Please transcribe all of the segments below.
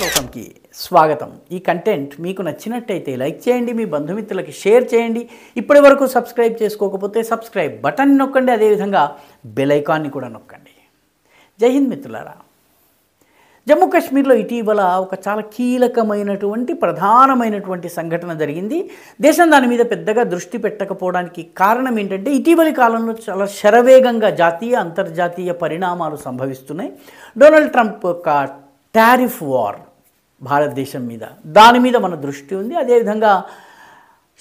కథాలోకంకి స్వాగతం. ఈ కంటెంట్ మీకు నచ్చినట్టయితే లైక్ చేయండి, మీ బంధుమిత్రులకి షేర్ చేయండి. ఇప్పటి వరకు సబ్స్క్రైబ్ చేసుకోకపోతే సబ్స్క్రైబ్ బటన్ నొక్కండి, అదేవిధంగా బెల్ ఐకాన్ని కూడా నొక్కండి. జై హింద్ మిత్రులారా. జమ్మూ కాశ్మీర్లో ఇటీవల ఒక చాలా కీలకమైనటువంటి ప్రధానమైనటువంటి సంఘటన జరిగింది. దేశం దాని మీద పెద్దగా దృష్టి పెట్టకపోవడానికి కారణం ఏంటంటే ఇటీవలి కాలంలో చాలా శరవేగంగా జాతీయ అంతర్జాతీయ పరిణామాలు సంభవిస్తున్నాయి. డొనాల్డ్ ట్రంప్ యొక్క టారిఫ్ వార్ భారతదేశం మీద, దాని మీద మన దృష్టి ఉంది. అదేవిధంగా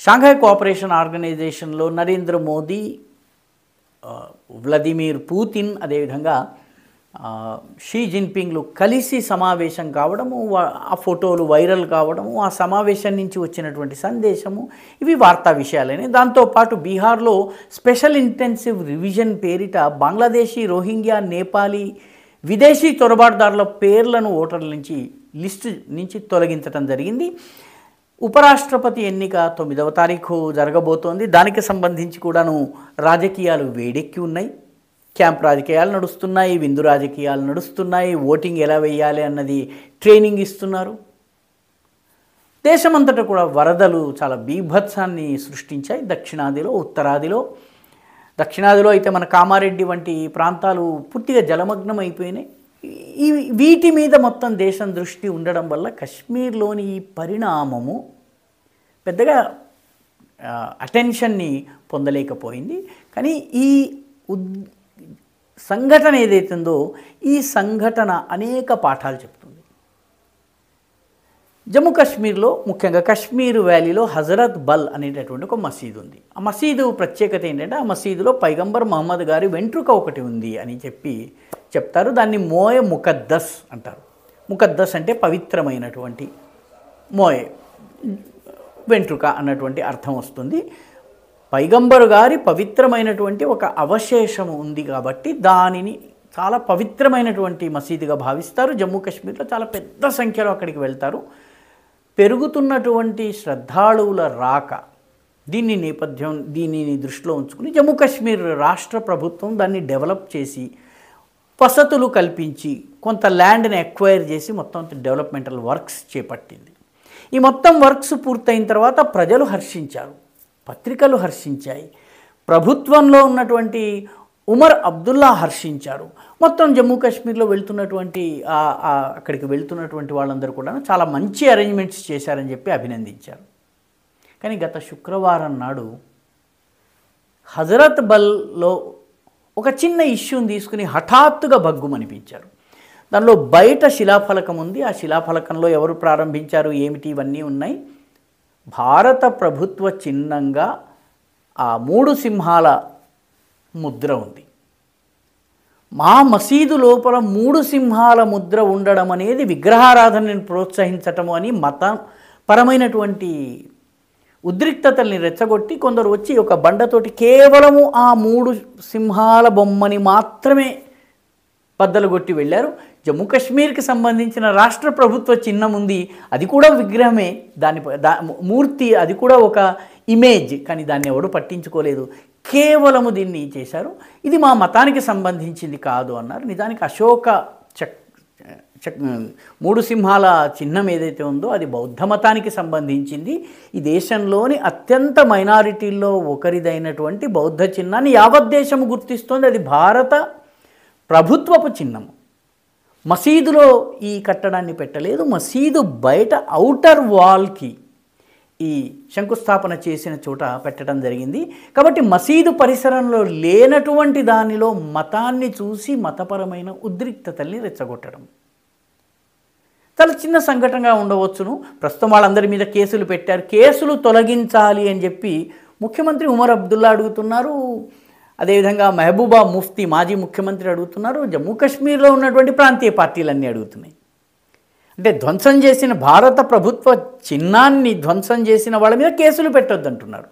షాంఘై కోఆపరేషన్ ఆర్గనైజేషన్లో నరేంద్ర మోదీ, వ్లాదిమిర్ పుతిన్, అదేవిధంగా షీ జిన్పింగ్లు కలిసి సమావేశం కావడము, ఆ ఫోటోలు వైరల్ కావడము, ఆ సమావేశం నుంచి వచ్చినటువంటి సందేశము, ఇవి వార్తా విషయాలనే. దాంతోపాటు బీహార్లో స్పెషల్ ఇంటెన్సివ్ రివిజన్ పేరిట బంగ్లాదేశీ, రోహింగ్యా, నేపాలీ, విదేశీ చొరబాటుదారుల పేర్లను ఓటర్ల నుంచి లిస్టు నుంచి తొలగించడం జరిగింది. ఉపరాష్ట్రపతి ఎన్నిక 9వ తారీఖు జరగబోతోంది. దానికి సంబంధించి కూడాను రాజకీయాలు వేడెక్కి ఉన్నాయి. క్యాంప్ రాజకీయాలు నడుస్తున్నాయి, విందు రాజకీయాలు నడుస్తున్నాయి. ఓటింగ్ ఎలా వేయాలి అన్నది ట్రైనింగ్ ఇస్తున్నారు. దేశమంతటా కూడా వరదలు చాలా బీభత్సాన్ని సృష్టించాయి. దక్షిణాదిలో, ఉత్తరాదిలో. దక్షిణాదిలో అయితే మన కామారెడ్డి వంటి ప్రాంతాలు పూర్తిగా జలమగ్నం అయిపోయినాయి. వీటి మీద మొత్తం దేశం దృష్టి ఉండడం వల్ల కశ్మీర్లోని ఈ పరిణామము పెద్దగా అటెన్షన్ని పొందలేకపోయింది. కానీ ఈ సంఘటన ఏదైతుందో ఈ సంఘటన అనేక పాఠాలు చెప్తుంది. జమ్మూ కాశ్మీర్లో, ముఖ్యంగా కశ్మీర్ వ్యాలీలో హజరత్ బల్ అనేటటువంటి ఒక మసీదు ఉంది. ఆ మసీదు ప్రత్యేకత ఏంటంటే ఆ మసీదులో పైగంబర్ మహమ్మద్ గారి వెంట్రుక ఒకటి ఉంది అని చెప్తారు. దాన్ని మోయే ముకద్దస్ అంటారు. ముకద్దస్ అంటే పవిత్రమైనటువంటి, మోయే వెంట్రుక అన్నటువంటి అర్థం వస్తుంది. పైగంబరు గారి పవిత్రమైనటువంటి ఒక అవశేషము ఉంది కాబట్టి దానిని చాలా పవిత్రమైనటువంటి మసీదుగా భావిస్తారు. జమ్మూ కాశ్మీర్లో చాలా పెద్ద సంఖ్యలో అక్కడికి వెళ్తారు. పెరుగుతున్నటువంటి శ్రద్ధాళువుల రాక, దీనిని దృష్టిలో ఉంచుకుని జమ్మూ కాశ్మీర్ రాష్ట్ర ప్రభుత్వం దాన్ని డెవలప్ చేసి, వసతులు కల్పించి, కొంత ల్యాండ్ని ఎక్వైర్ చేసి మొత్తం డెవలప్మెంటల్ వర్క్స్ చేపట్టింది. ఈ మొత్తం వర్క్స్ పూర్తయిన తర్వాత ప్రజలు హర్షించారు, పత్రికలు హర్షించాయి, ప్రభుత్వంలో ఉన్నటువంటి ఉమర్ అబ్దుల్లా హర్షించారు. మొత్తం జమ్మూ కాశ్మీర్లో వెళ్తున్నటువంటి అక్కడికి వెళ్తున్నటువంటి వాళ్ళందరూ కూడా చాలా మంచి అరేంజ్మెంట్స్ చేశారని చెప్పి అభినందించారు. కానీ గత శుక్రవారం నాడు హజరత్ బల్లో ఒక చిన్న ఇష్యూని తీసుకుని హఠాత్తుగా భగ్గుమనిపించారు. దానిలో బయట శిలాఫలకం ఉంది. ఆ శిలాఫలకంలో ఎవరు ప్రారంభించారు, ఏమిటి, ఇవన్నీ ఉన్నాయి. భారత ప్రభుత్వ చిహ్నంగా ఆ 3 సింహాల ముద్ర ఉంది. మా మసీదు లోపల 3 సింహాల ముద్ర ఉండడం అనేది విగ్రహారాధనని ప్రోత్సహించటము అని మతపరమైనటువంటి ఉద్రిక్తతల్ని రెచ్చగొట్టి కొందరు వచ్చి ఒక బండతోటి కేవలము ఆ 3 సింహాల బొమ్మని మాత్రమే బద్దలు కొట్టి వెళ్ళారు. జమ్మూ కాశ్మీర్కి సంబంధించిన రాష్ట్ర ప్రభుత్వ చిహ్నం ఉంది, అది కూడా విగ్రహమే, మూర్తి, అది కూడా ఒక ఇమేజ్, కానీ దాన్ని ఎవడు పట్టించుకోలేదు. కేవలము దీన్ని చేశారు. ఇది మా మతానికి సంబంధించింది కాదు అన్నారు. నిజానికి అశోక 3 సింహాల చిహ్నం ఏదైతే ఉందో అది బౌద్ధ మతానికి సంబంధించింది. ఈ దేశంలోని అత్యంత మైనారిటీల్లో ఒకరిదైనటువంటి బౌద్ధ చిహ్నాన్ని యావత్ దేశము గుర్తిస్తోంది. అది భారత ప్రభుత్వపు చిహ్నము. మసీదులో ఈ కట్టడాన్ని పెట్టలేదు. మసీదు బయట ఔటర్ వాల్కి ఈ శంకుస్థాపన చేసిన చోట పెట్టడం జరిగింది. కాబట్టి మసీదు పరిసరంలో లేనటువంటి దానిలో మతాన్ని చూసి మతపరమైన ఉద్రిక్తతల్ని రెచ్చగొట్టడం చాలా చిన్న సంఘటనగా ఉండవచ్చును. ప్రస్తుతం వాళ్ళందరి మీద కేసులు పెట్టారు. కేసులు తొలగించాలి అని చెప్పి ముఖ్యమంత్రి ఉమర్ అబ్దుల్లా అడుగుతున్నారు. అదేవిధంగా మెహబూబా ముఫ్తీ, మాజీ ముఖ్యమంత్రి అడుగుతున్నారు. జమ్మూ కాశ్మీర్లో ఉన్నటువంటి ప్రాంతీయ పార్టీలన్నీ అడుగుతున్నాయి. అంటే ధ్వంసం చేసిన, భారత ప్రభుత్వ చిహ్నాన్ని ధ్వంసం చేసిన వాళ్ళ మీద కేసులు పెట్టొద్దు అంటున్నారు.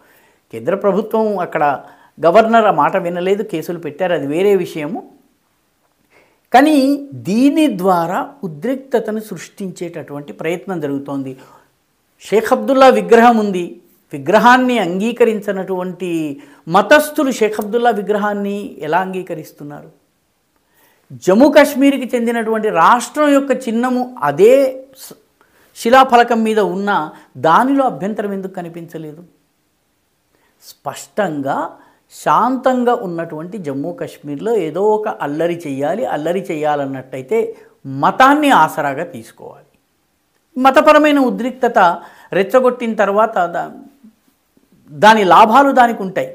కేంద్ర ప్రభుత్వం అక్కడ గవర్నర్ ఆ మాట వినలేదు, కేసులు పెట్టారు, అది వేరే విషయము. కానీ దీని ద్వారా ఉద్రిక్తతను సృష్టించేటటువంటి ప్రయత్నం జరుగుతోంది. షేక్ అబ్దుల్లా విగ్రహం ఉంది, విగ్రహాన్ని అంగీకరించినటువంటి మతస్థులు షేక్ అబ్దుల్లా విగ్రహాన్ని ఎలా అంగీకరిస్తున్నారు? జమ్మూ కాశ్మీర్కి చెందినటువంటి రాష్ట్రం యొక్క చిహ్నము అదే శిలాఫలకం మీద ఉన్న దానిలో అభ్యంతరం ఎందుకు కనిపించలేదు? స్పష్టంగా శాంతంగా ఉన్నటువంటి జమ్మూ కాశ్మీర్లో ఏదో ఒక అల్లరి చేయాలన్నట్టయితే మతాన్ని ఆసరాగా తీసుకోవాలి. మతపరమైన ఉద్రిక్తత రెచ్చగొట్టిన తర్వాత దాని లాభాలు దానికి ఉంటాయి.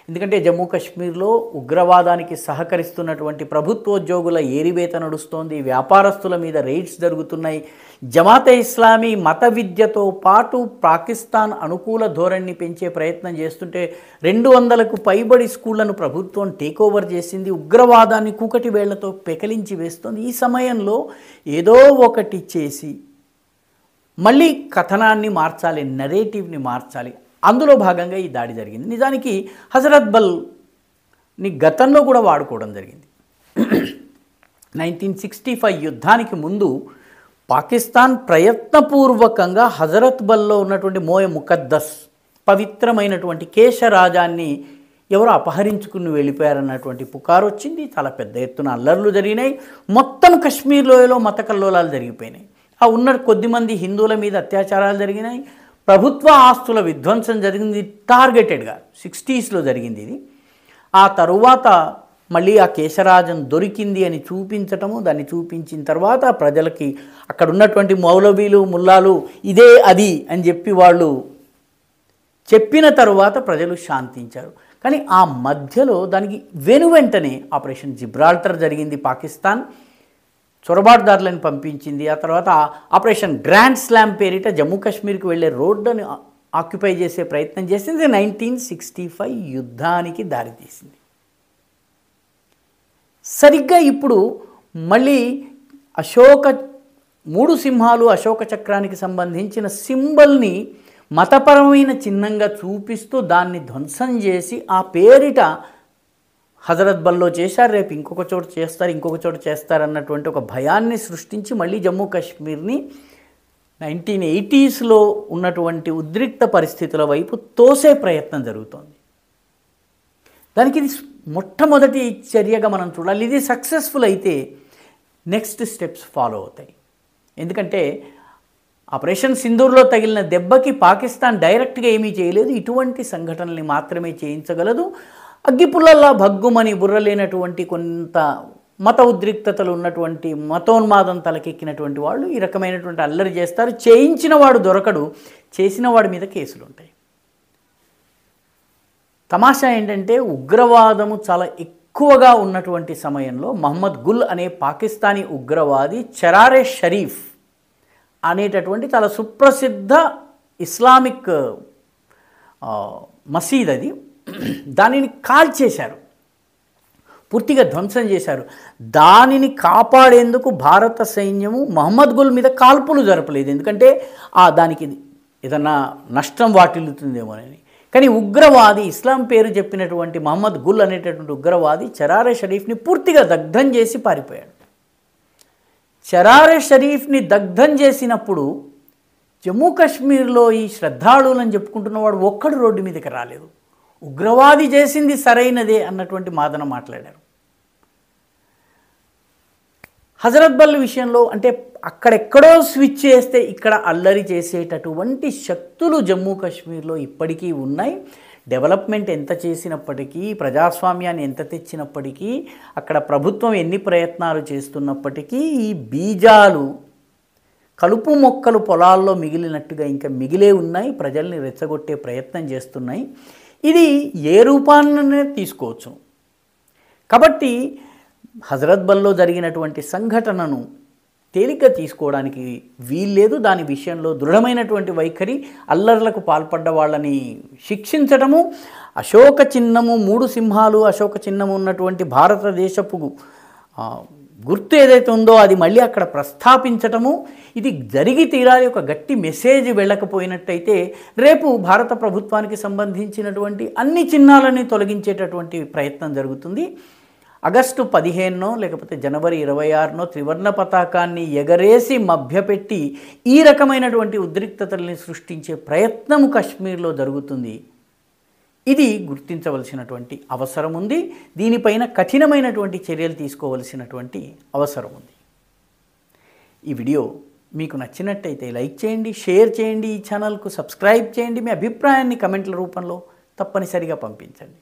ఎందుకంటే జమ్మూ కాశ్మీర్లో ఉగ్రవాదానికి సహకరిస్తున్నటువంటి ప్రభుత్వోద్యోగుల ఏరివేత నడుస్తోంది, వ్యాపారస్తుల మీద రైడ్స్ జరుగుతున్నాయి. జమాతే ఇస్లామీ మత విద్యతో పాటు పాకిస్తాన్ అనుకూల ధోరణిని పెంచే ప్రయత్నం చేస్తుంటే 200కు పైబడి స్కూళ్లను ప్రభుత్వం టేకోవర్ చేసింది. ఉగ్రవాదాన్ని కూకటి వేళ్లతో పెకలించి వేస్తోంది. ఈ సమయంలో ఏదో ఒకటి చేసి మళ్ళీ కథనాన్ని మార్చాలి, నెరేటివ్ని మార్చాలి. అందులో భాగంగా ఈ దాడి జరిగింది. నిజానికి హజరత్ బల్ని గతంలో కూడా వాడుకోవడం జరిగింది. 1965 యుద్ధానికి ముందు పాకిస్తాన్ ప్రయత్నపూర్వకంగా హజరత్ బల్లో ఉన్నటువంటి మోయ ముకద్దస్ పవిత్రమైనటువంటి కేశరాజాన్ని ఎవరో అపహరించుకుని వెళ్ళిపోయారన్నటువంటి పుకారు వచ్చింది. చాలా పెద్ద ఎత్తున అల్లర్లు జరిగినాయి. మొత్తం కశ్మీర్ లోయలో మత కల్లోలాలు జరిగిపోయినాయి. ఆ ఉన్న కొద్దిమంది హిందువుల మీద అత్యాచారాలు జరిగినాయి. ప్రభుత్వ ఆస్తుల విధ్వంసం జరిగింది టార్గెటెడ్గా. 60sలో జరిగింది ఇది. ఆ తరువాత మళ్ళీ ఆ కేశరాజన్ దొరికింది అని చూపించటము, దాన్ని చూపించిన తర్వాత ప్రజలకి అక్కడ ఉన్నటువంటి మౌలవీలు ముల్లాలు ఇదే అది అని చెప్పి వాళ్ళు చెప్పిన తరువాత ప్రజలు శాంతించారు. కానీ ఆ మధ్యలో దానికి వెనువెంటనే ఆపరేషన్ జిబ్రాల్టర్ జరిగింది. పాకిస్తాన్ చొరబాటుదారులను పంపించింది. ఆ తర్వాత ఆపరేషన్ గ్రాండ్ స్లామ్ పేరిట జమ్మూ కాశ్మీర్కి వెళ్ళే రోడ్డుని ఆక్యుపై చేసే ప్రయత్నం చేసింది. 1965 యుద్ధానికి దారితీసింది. సరిగ్గా ఇప్పుడు మళ్ళీ మూడు సింహాలు అశోక చక్రానికి సంబంధించిన సింబల్ని మతపరమైన చిహ్నంగా చూపిస్తూ దాన్ని ధ్వంసం చేసి ఆ పేరిట హజరత్ బల్లో చేశారు, రేపు ఇంకొక చోట చేస్తారన్నటువంటి ఒక భయాన్ని సృష్టించి మళ్ళీ జమ్మూ కాశ్మీర్ని 1980sలో ఉన్నటువంటి ఉద్రిక్త పరిస్థితుల వైపు తోసే ప్రయత్నం జరుగుతోంది. దానికి ఇది మొట్టమొదటి చర్యగా మనం చూడాలి. ఇది సక్సెస్ఫుల్ అయితే నెక్స్ట్ స్టెప్స్ ఫాలో అవుతాయి. ఎందుకంటే ఆపరేషన్ సింధూర్లో తగిలిన దెబ్బకి పాకిస్తాన్ డైరెక్ట్గా ఏమీ చేయలేదు, ఇటువంటి సంఘటనల్ని మాత్రమే చేయించగలదు. అగ్గిపుల్లల్లా భగ్గుమని బుర్రలేనటువంటి కొంత మత ఉద్రిక్తతలు ఉన్నటువంటి మతోన్మాదం తలకెక్కినటువంటి వాళ్ళు ఈ రకమైనటువంటి అల్లరి చేస్తారు. చేయించిన వాడు దొరకడు, చేసిన వాడి మీద కేసులు ఉంటాయి. తమాషా ఏంటంటే ఉగ్రవాదము చాలా ఎక్కువగా ఉన్నటువంటి సమయంలో మహమ్మద్ గుల్ అనే పాకిస్తానీ ఉగ్రవాది చరారే షరీఫ్ అనేటటువంటి చాలా సుప్రసిద్ధ ఇస్లామిక్ మసీద్ అది, దానిని కాల్చేశారు, పూర్తిగా ధ్వంసం చేశారు. దానిని కాపాడేందుకు భారత సైన్యము మహమ్మద్ గుల్ మీద కాల్పులు జరపలేదు, ఎందుకంటే దానికి ఏదన్నా నష్టం వాటిల్లుతుందేమోనని. కానీ ఉగ్రవాది ఇస్లాం పేరు చెప్పినటువంటి మహమ్మద్ గుల్ అనేటటువంటి ఉగ్రవాది చరారే షరీఫ్ని పూర్తిగా దగ్ధం చేసి పారిపోయాడు. చరారే షరీఫ్ని దగ్ధం చేసినప్పుడు జమ్మూ కాశ్మీర్లో ఈ శ్రద్ధాళులని చెప్పుకుంటున్నవాడు ఒక్కడు రోడ్డు మీదకి రాలేదు. ఉగ్రవాది చేసింది సరైనదే అన్నటువంటి వాదన మాట్లాడారు. హజరత్ బల్ విషయంలో అంటే అక్కడెక్కడో స్విచ్ చేస్తే ఇక్కడ అల్లరి చేసేటటువంటి శక్తులు జమ్మూ కాశ్మీర్లో ఇప్పటికీ ఉన్నాయి. డెవలప్మెంట్ ఎంత చేసినప్పటికీ, ప్రజాస్వామ్యాన్ని ఎంత తెచ్చినప్పటికీ, అక్కడ ప్రభుత్వం ఎన్ని ప్రయత్నాలు చేస్తున్నప్పటికీ ఈ బీజాలు కలుపు మొక్కలు పొలాల్లో మిగిలినట్టుగా ఇంకా మిగిలే ఉన్నాయి, ప్రజల్ని రెచ్చగొట్టే ప్రయత్నం చేస్తున్నాయి. ఇది ఏ రూపాన్నే తీసుకోవచ్చు. కాబట్టి హజరత్ బల్లో జరిగినటువంటి సంఘటనను తేలిక తీసుకోవడానికి వీల్లేదు. దాని విషయంలో దృఢమైనటువంటి వైఖరి, అల్లర్లకు పాల్పడ్డ వాళ్ళని శిక్షించడము, అశోక చిహ్నము 3 సింహాలు అశోక చిహ్నము ఉన్నటువంటి భారతదేశపు గుర్తు ఏదైతే ఉందో అది మళ్ళీ అక్కడ ప్రస్థాపించటము, ఇది జరిగి తీరాలి. ఒక గట్టి మెసేజ్ వెళ్ళకపోయినట్టయితే రేపు భారత ప్రభుత్వానికి సంబంధించినటువంటి అన్ని చిహ్నాలని తొలగించేటటువంటి ప్రయత్నం జరుగుతుంది. ఆగస్టు 15నో లేకపోతే జనవరి 26నో త్రివర్ణ పతాకాన్ని ఎగరేసి మభ్యపెట్టి ఈ రకమైనటువంటి ఉద్రిక్తతల్ని సృష్టించే ప్రయత్నము కశ్మీర్లో జరుగుతుంది. ఇది గుర్తించవలసినటువంటి అవసరం ఉంది. దీనిపైన కఠినమైనటువంటి చర్యలు తీసుకోవలసినటువంటి అవసరం ఉంది. ఈ వీడియో మీకు నచ్చినట్టయితే లైక్ చేయండి, షేర్ చేయండి, ఈ ఛానల్కు సబ్స్క్రైబ్ చేయండి. మీ అభిప్రాయాన్ని కమెంట్ల రూపంలో తప్పనిసరిగా పంపించండి.